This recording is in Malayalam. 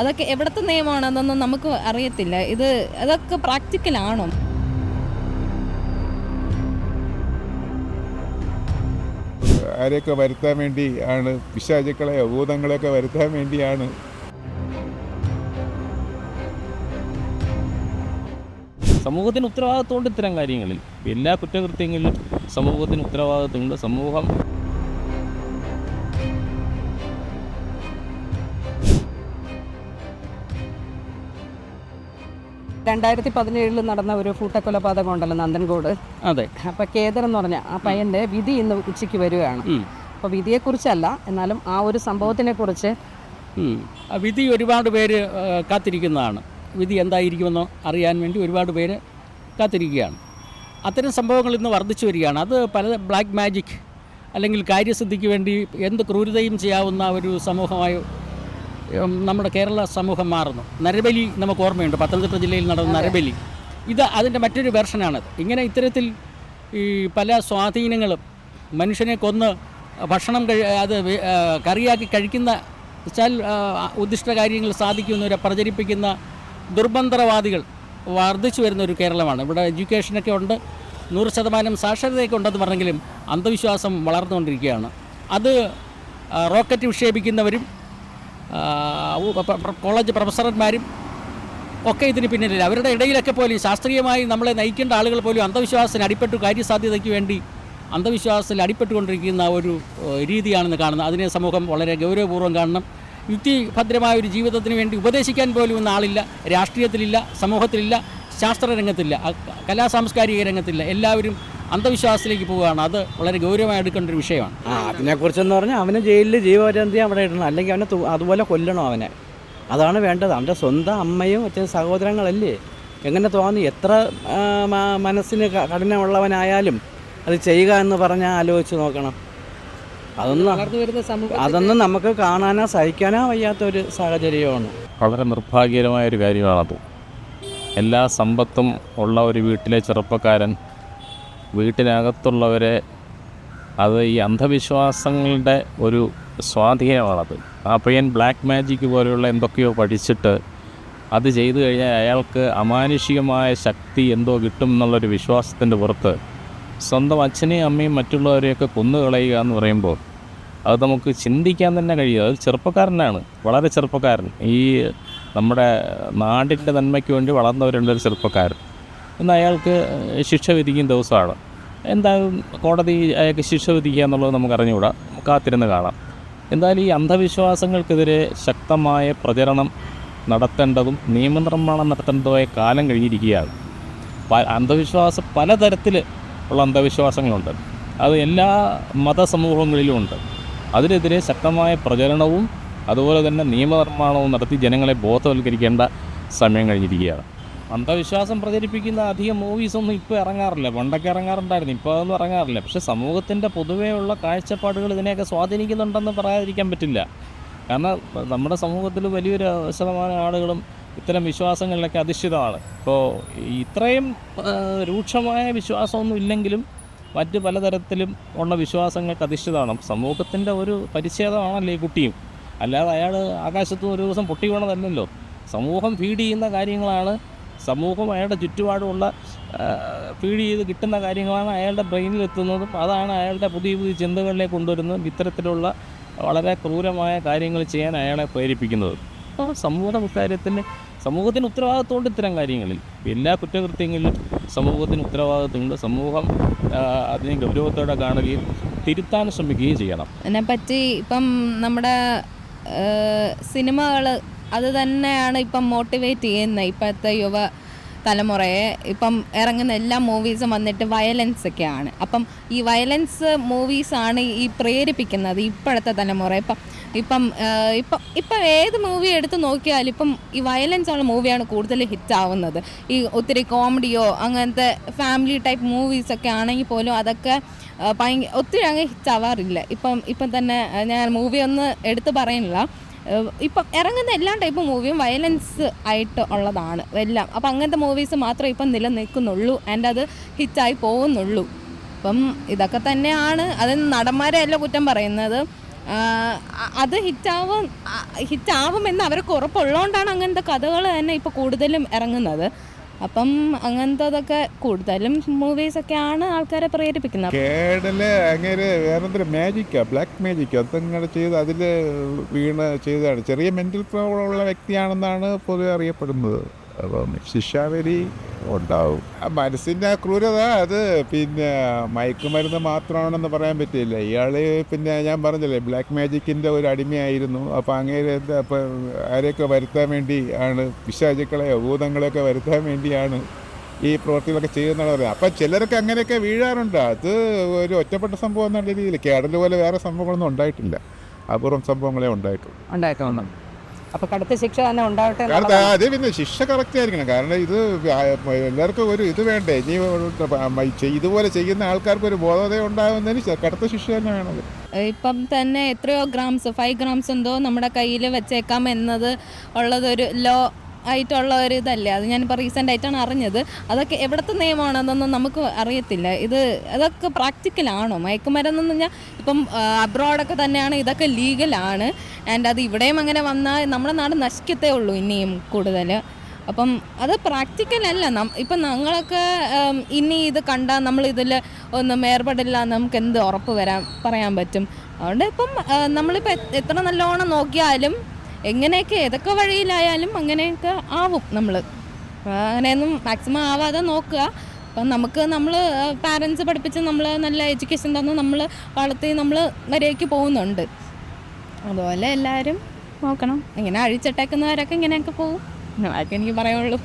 അതൊക്കെ എവിടുത്തെ നിയമമാണ് അതൊന്നും നമുക്ക് അറിയത്തില്ല. അതൊക്കെ പ്രാക്ടിക്കലാണോ? ആരെയൊക്കെ വരുത്താൻ വേണ്ടി ആണ്, പിശാചുക്കളെയോ ഭൂതങ്ങളെയൊക്കെ വരുത്താൻ വേണ്ടിയാണ്. സമൂഹത്തിന് ഉത്തരവാദിത്വമുണ്ട് ഇത്തരം കാര്യങ്ങളിൽ. എല്ലാ കുറ്റകൃത്യങ്ങളിലും സമൂഹത്തിന് ഉത്തരവാദിത്വമുണ്ട്. സമൂഹം 2017 നടന്ന ഒരു കൂട്ടക്കൊലപാതകം ഉണ്ടല്ലോ നന്ദൻകോട്. അതെ. അപ്പോൾ കേദർ എന്ന് പറഞ്ഞ ആ പയ്യൻ്റെ വിധി ഇന്ന് ഉച്ചയ്ക്ക് വരികയാണ്. അപ്പോൾ വിധിയെക്കുറിച്ചല്ല, എന്നാലും ആ ഒരു സംഭവത്തിനെ കുറിച്ച് ആ വിധി ഒരുപാട് പേര് കാത്തിരിക്കുന്നതാണ്. വിധി എന്തായിരിക്കുമെന്നോ അറിയാൻ വേണ്ടി ഒരുപാട് പേര് കാത്തിരിക്കുകയാണ്. അത്തരം സംഭവങ്ങൾ ഇന്ന് വർദ്ധിച്ചു വരികയാണ്. അത് പല ബ്ലാക്ക് മാജിക് അല്ലെങ്കിൽ കാര്യസിദ്ധിക്ക് വേണ്ടി എന്ത് ക്രൂരതയും ചെയ്യാവുന്ന ഒരു സമൂഹമായി നമ്മുടെ കേരള സമൂഹം മാറുന്നു. നരബലി നമുക്ക് ഓർമ്മയുണ്ട്, പത്തനംതിട്ട ജില്ലയിൽ നടന്ന നരബലി. അതിൻ്റെ മറ്റൊരു വെർഷനാണത്. ഇങ്ങനെ ഇത്തരത്തിൽ ഈ പല സ്വാധീനങ്ങളും മനുഷ്യനെ കൊന്ന് ഭക്ഷണം അത് കറിയാക്കി കഴിക്കുന്ന വെച്ചാൽ ഉദ്ദിഷ്ട കാര്യങ്ങൾ സാധിക്കുന്നവരെ പ്രചരിപ്പിക്കുന്ന ദുർബന്ധരവാദികൾ വർദ്ധിച്ചു വരുന്ന ഒരു കേരളമാണ്. ഇവിടെ എഡ്യൂക്കേഷനൊക്കെ ഉണ്ട്, 100% സാക്ഷരതയൊക്കെ ഉണ്ടെന്ന് പറഞ്ഞെങ്കിലും അന്ധവിശ്വാസം വളർന്നുകൊണ്ടിരിക്കുകയാണ്. അത് റോക്കറ്റ് വിക്ഷേപിക്കുന്നവരും കോളേജ് പ്രൊഫസർമാരും ഒക്കെ ഇതിന് പിന്നിലില്ല. അവരുടെ ഇടയിലൊക്കെ പോലും ശാസ്ത്രീയമായി നമ്മളെ നയിക്കേണ്ട ആളുകൾ പോലും അന്ധവിശ്വാസത്തിന് അടിപ്പെട്ടു കാര്യസാധ്യതയ്ക്ക് വേണ്ടി അന്ധവിശ്വാസത്തിൽ അടിപ്പെട്ടുകൊണ്ടിരിക്കുന്ന ഒരു രീതിയാണെന്ന് കാണുന്നത്. അതിനെ സമൂഹം വളരെ ഗൗരവപൂർവ്വം കാണണം. യുക്തിഭദ്രമായ ഒരു ജീവിതത്തിന് വേണ്ടി ഉപദേശിക്കാൻ പോലും ഇന്ന് ആളില്ല. രാഷ്ട്രീയത്തിലില്ല, സമൂഹത്തിലില്ല, ശാസ്ത്രരംഗത്തില്ല, കലാസാംസ്കാരിക രംഗത്തില്ല. എല്ലാവരും അന്ധവിശ്വാസത്തിലേക്ക് പോവുകയാണ്. അത് വളരെ ഗൗരവമായി എടുക്കേണ്ട ഒരു വിഷയമാണ്. അതിനെക്കുറിച്ചെന്ന് പറഞ്ഞാൽ അവനെ ജയിലിൽ ജീവപര്യന്തം അവിടെ ഇടണം, അല്ലെങ്കിൽ അവനെ അതുപോലെ കൊല്ലണം. അവനെ അതാണ് വേണ്ടത്. അവൻ്റെ സ്വന്തം അമ്മയും മറ്റേ സഹോദരങ്ങളല്ലേ. എങ്ങനെ തോന്നി, എത്ര മനസ്സിന് കഠിനമുള്ളവനായാലും അത് ചെയ്യുക എന്ന് പറഞ്ഞാൽ ആലോചിച്ച് നോക്കണം. അതൊന്നും നമുക്ക് കാണാനോ സഹിക്കാനോ വയ്യാത്തൊരു സാഹചര്യമാണ്. വളരെ നിർഭാഗ്യകരമായൊരു കാര്യമാണത്. എല്ലാ സമ്പത്തും ഉള്ള ഒരു വീട്ടിലെ ചെറുപ്പക്കാരൻ വീട്ടിനകത്തുള്ളവരെ അത് ഈ അന്ധവിശ്വാസങ്ങളുടെ ഒരു സ്വാധീനമാണത്. ആ പയ്യൻ ബ്ലാക്ക് മാജിക് പോലെയുള്ള എന്തൊക്കെയോ പഠിച്ചിട്ട് അത് ചെയ്തു കഴിഞ്ഞാൽ അയാൾക്ക് അമാനുഷികമായ ശക്തി എന്തോ കിട്ടും എന്നുള്ളൊരു വിശ്വാസത്തിൻ്റെ പുറത്ത് സ്വന്തം അച്ഛനെയും അമ്മയും മറ്റുള്ളവരെയൊക്കെ കൊന്നുകളയുക എന്ന് പറയുമ്പോൾ അത് നമുക്ക് ചിന്തിക്കാൻ തന്നെ കഴിയും. അത് ചെറുപ്പക്കാരനാണ്, വളരെ ചെറുപ്പക്കാരൻ. ഈ നമ്മുടെ നാടിൻ്റെ നന്മയ്ക്ക് വേണ്ടി വളർന്നവരുള്ളൊരു ചെറുപ്പക്കാരൻ. ഇന്ന് അയാൾക്ക് ശിക്ഷ വിധിക്കുന്ന ദിവസമാണ്. എന്തായാലും കോടതി അയാൾക്ക് ശിക്ഷ വിധിക്കുക എന്നുള്ളത് നമുക്ക് അറിഞ്ഞുകൂടാ, കാത്തിരുന്ന് കാണാം. എന്തായാലും ഈ അന്ധവിശ്വാസങ്ങൾക്കെതിരെ ശക്തമായ പ്രചരണം നടത്തേണ്ടതും നിയമനിർമ്മാണം നടത്തേണ്ടതുമായ കാലം കഴിഞ്ഞിരിക്കുകയാണ്. അന്ധവിശ്വാസം പലതരത്തിൽ ഉള്ള അന്ധവിശ്വാസങ്ങളുണ്ട്. അത് എല്ലാ മതസമൂഹങ്ങളിലും ഉണ്ട്. അതിനെതിരെ ശക്തമായ പ്രചരണവും അതുപോലെ തന്നെ നിയമനിർമ്മാണവും നടത്തി ജനങ്ങളെ ബോധവൽക്കരിക്കേണ്ട സമയം കഴിഞ്ഞിരിക്കുകയാണ്. അന്ധവിശ്വാസം പ്രചരിപ്പിക്കുന്ന അധികം മൂവീസൊന്നും ഇപ്പോൾ ഇറങ്ങാറില്ല. പണ്ടൊക്കെ ഇറങ്ങാറുണ്ടായിരുന്നു, ഇപ്പോൾ അതൊന്നും ഇറങ്ങാറില്ല. പക്ഷേ സമൂഹത്തിൻ്റെ പൊതുവെയുള്ള കാഴ്ചപ്പാടുകൾ ഇതിനെയൊക്കെ സ്വാധീനിക്കുന്നുണ്ടെന്ന് പറയാതിരിക്കാൻ പറ്റില്ല. കാരണം നമ്മുടെ സമൂഹത്തിൽ വലിയൊരു ശതമാനം ആളുകളും ഇത്തരം വിശ്വാസങ്ങളിലൊക്കെ അധിഷ്ഠിതമാണ്. ഇപ്പോൾ ഇത്രയും രൂക്ഷമായ വിശ്വാസമൊന്നും ഇല്ലെങ്കിലും മറ്റ് പലതരത്തിലും ഉള്ള വിശ്വാസങ്ങൾക്ക് അധിഷ്ഠിതമാണ്. സമൂഹത്തിൻ്റെ ഒരു പരിച്ഛേദമാണല്ലോ ഈ കുട്ടിയും. അല്ലാതെ അയാൾ ആകാശത്ത് ഒരു ദിവസം പൊട്ടി വീണതല്ലല്ലോ. സമൂഹം ഫീഡ് ചെയ്യുന്ന കാര്യങ്ങളാണ്, സമൂഹം അയാളുടെ ചുറ്റുപാടുമുള്ള ഫീഡ് ചെയ്ത് കിട്ടുന്ന കാര്യങ്ങളാണ് അയാളുടെ ബ്രെയിനിൽ എത്തുന്നതും അതാണ് അയാളുടെ പുതിയ പുതിയ ചിന്തകളിലേക്ക് കൊണ്ടുവരുന്നതും ഇത്തരത്തിലുള്ള വളരെ ക്രൂരമായ കാര്യങ്ങൾ ചെയ്യാൻ അയാളെ പ്രേരിപ്പിക്കുന്നത്. അപ്പോൾ സമൂഹത്തിന് ഉത്തരവാദിത്വമുണ്ട് ഇത്തരം കാര്യങ്ങളിൽ. എല്ലാ കുറ്റകൃത്യങ്ങളിലും സമൂഹത്തിന് ഉത്തരവാദിത്വമുണ്ട്. സമൂഹം അതിനെ ഗൗരവത്തോടെ കാണുകയും തിരുത്താൻ ശ്രമിക്കുകയും ചെയ്യണം. അതിനെപ്പറ്റി ഇപ്പം നമ്മുടെ സിനിമകൾ അത് തന്നെയാണ് ഇപ്പം മോട്ടിവേറ്റ് ചെയ്യുന്നത് ഇപ്പോഴത്തെ യുവ തലമുറയെ. ഇപ്പം ഇറങ്ങുന്ന എല്ലാ മൂവീസും വന്നിട്ട് വയലൻസ് ഒക്കെയാണ്. അപ്പം ഈ വയലൻസ് മൂവീസാണ് ഈ പ്രേരിപ്പിക്കുന്നത് ഇപ്പോഴത്തെ തലമുറ. ഇപ്പം ഏത് മൂവി എടുത്ത് നോക്കിയാലും ഇപ്പം ഈ വയലൻസ് ഉള്ള മൂവിയാണ് കൂടുതൽ ഹിറ്റ് ആവുന്നത്. ഈ ഒത്തിരി കോമഡിയോ അങ്ങനത്തെ ഫാമിലി ടൈപ്പ് മൂവീസൊക്കെ ആണെങ്കിൽ പോലും അതൊക്കെ ഒത്തിരി അങ്ങ് ഹിറ്റ് ആവാറില്ല. ഇപ്പം തന്നെ ഞാൻ മൂവി ഒന്ന് എടുത്ത് പറയുന്നില്ല, ഇപ്പം ഇറങ്ങുന്ന എല്ലാ ടൈപ്പ് മൂവിയും വയലൻസ് ആയിട്ട് ഉള്ളതാണ് എല്ലാം. അപ്പം അങ്ങനത്തെ മൂവീസ് മാത്രമേ ഇപ്പം നിലനിൽക്കുന്നുള്ളൂ, ആൻഡ് അത് ഹിറ്റായി പോകുന്നുള്ളൂ. അപ്പം ഇതൊക്കെ തന്നെയാണ്. അത് നടന്മാരെ അല്ല കുറ്റം പറയുന്നത്, അത് ഹിറ്റാവുമെന്ന് അവർക്ക് ഉറപ്പുള്ളതുകൊണ്ടാണ് അങ്ങനത്തെ കഥകൾ തന്നെ ഇപ്പോൾ കൂടുതലും ഇറങ്ങുന്നത്. അപ്പം അങ്ങനത്തതൊക്കെ കൂടുതലും മൂവീസൊക്കെയാണ് ആൾക്കാരെ പ്രേരിപ്പിക്കുന്നത്. കേടല് അങ്ങനെ വേറെന്തൊരു മാജിക്കാ, ബ്ലാക്ക് മാജിക്ക് അതങ്ങനെ ചെയ്ത് അതിൽ വീണ് ചെയ്തതാണ്. ചെറിയ മെൻ്റൽ പ്രോബ്ലം ഉള്ള വ്യക്തിയാണെന്നാണ് പൊതുവെ അറിയപ്പെടുന്നത്. അപ്പം ശിക്ഷാവിധി ഉണ്ടാവും. മനസ്സിൻ്റെ ക്രൂരത അത് പിന്നെ മയക്കുമരുന്ന് മാത്രമാണെന്ന് പറയാൻ പറ്റില്ല. ഇയാൾ പിന്നെ ഞാൻ പറഞ്ഞില്ലേ ബ്ലാക്ക് മാജിക്കിൻ്റെ ഒരു അടിമയായിരുന്നു. അപ്പോൾ അങ്ങനെ അപ്പോൾ ആരെയൊക്കെ വരുത്താൻ വേണ്ടി ആണ്, പിശാചുക്കളെയോ ഭൂതങ്ങളെയൊക്കെ വരുത്താൻ വേണ്ടിയാണ് ഈ പ്രവൃത്തികളൊക്കെ ചെയ്യുന്നതാണ് പറയുന്നത്. അപ്പം ചിലരൊക്കെ അങ്ങനെയൊക്കെ വീഴാറുണ്ട്. അത് ഒരു ഒറ്റപ്പെട്ട സംഭവം എന്നുള്ള രീതിയിൽ കേടൽ പോലെ വേറെ സംഭവങ്ങളൊന്നും ഉണ്ടായിട്ടില്ല. അപൂർവം സംഭവങ്ങളെ ഉണ്ടായിട്ടുള്ളൂ. അപ്പോൾ കടുത്ത ശിക്ഷ തന്നെ ഉണ്ടാവട്ടെ. അത് പിന്നെ ശിക്ഷ കറക്റ്റ് ആയിരിക്കണം. കാരണം ഇത് എല്ലാവർക്കും ഒരു ഇത് വേണ്ടേ, ഇനി ഇതുപോലെ ചെയ്യുന്ന ആൾക്കാർക്ക് ഒരു ബോധോദയം ഉണ്ടാകുന്നതിന് കടുത്ത ശിക്ഷ തന്നെ വേണത്. ഇപ്പം തന്നെ എത്രയോ 5 ഗ്രാംസ് എന്തോ നമ്മുടെ കയ്യിൽ വെച്ചേക്കാം എന്നത് ഉള്ളതൊരു ലോ ആയിട്ടുള്ള ഒരു ഇതല്ലേ. അത് ഞാനിപ്പോൾ റീസെൻ്റ് ആയിട്ടാണ് അറിഞ്ഞത്. അതൊക്കെ എവിടുത്തെ നിയമമാണെന്നൊന്നും നമുക്ക് അറിയത്തില്ല. അതൊക്കെ പ്രാക്ടിക്കലാണോ? മയക്കുമരുന്നെന്ന് പറഞ്ഞാൽ ഇപ്പം അബ്രോഡൊക്കെ തന്നെയാണ് ഇതൊക്കെ ലീഗലാണ്. ആൻഡ് അത് ഇവിടെയും അങ്ങനെ വന്നാൽ നമ്മുടെ നാട് നശിക്കത്തേ ഉള്ളൂ ഇനിയും കൂടുതൽ. അപ്പം അത് പ്രാക്ടിക്കലല്ല. ഇപ്പം ഞങ്ങളൊക്കെ ഇനി ഇത് കണ്ടാൽ നമ്മളിതിൽ ഒന്നും ഏർപ്പെടില്ല നമുക്ക് എന്ത് ഉറപ്പ് പറയാൻ പറ്റും. അതുകൊണ്ട് ഇപ്പം നമ്മളിപ്പോൾ എത്ര നല്ലോണം നോക്കിയാലും എങ്ങനെയൊക്കെ ഏതൊക്കെ വഴിയിലായാലും അങ്ങനെയൊക്കെ ആവും. നമ്മൾ അങ്ങനെയൊന്നും മാക്സിമം ആവാതെ നോക്കുക. അപ്പം നമ്മൾ പാരൻസ് പഠിപ്പിച്ച് നമ്മൾ നല്ല എഡ്യൂക്കേഷൻ തന്ന് നമ്മൾ വളർത്തി നമ്മൾ വരെയൊക്കെ പോകുന്നുണ്ട്. അതുപോലെ എല്ലാവരും നോക്കണം. ഇങ്ങനെ അഴിച്ചിട്ടേക്കുന്നവരൊക്കെ ഇങ്ങനെയൊക്കെ പോകും. അതൊക്കെ എനിക്ക് പറയുള്ളൂ.